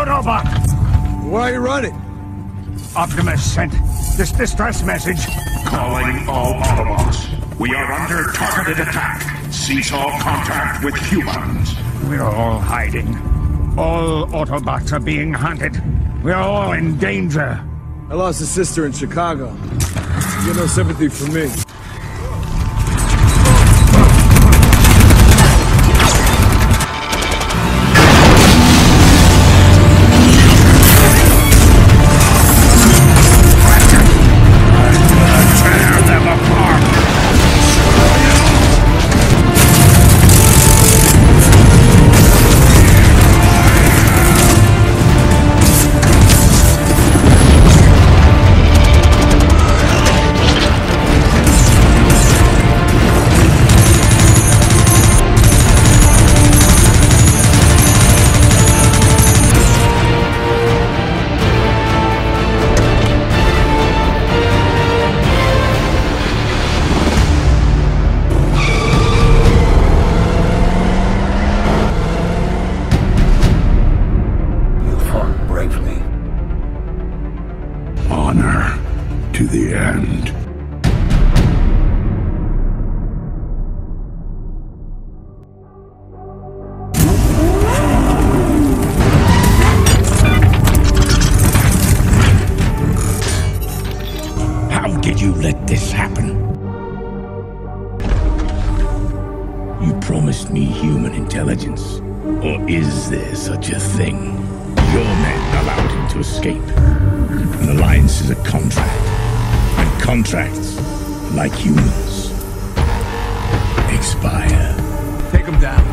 Autobot! Why are you running? Optimus sent this distress message. Calling all Autobots. We are under targeted attack. Cease all contact with humans. We're all hiding. All Autobots are being hunted. We're all in danger. I lost a sister in Chicago. You get no sympathy from me. Honor to the end. How did you let this happen? You promised me human intelligence. Or is there such a thing? Your men allowed him to escape. An alliance is a contract. And contracts, like humans, expire. Take him down.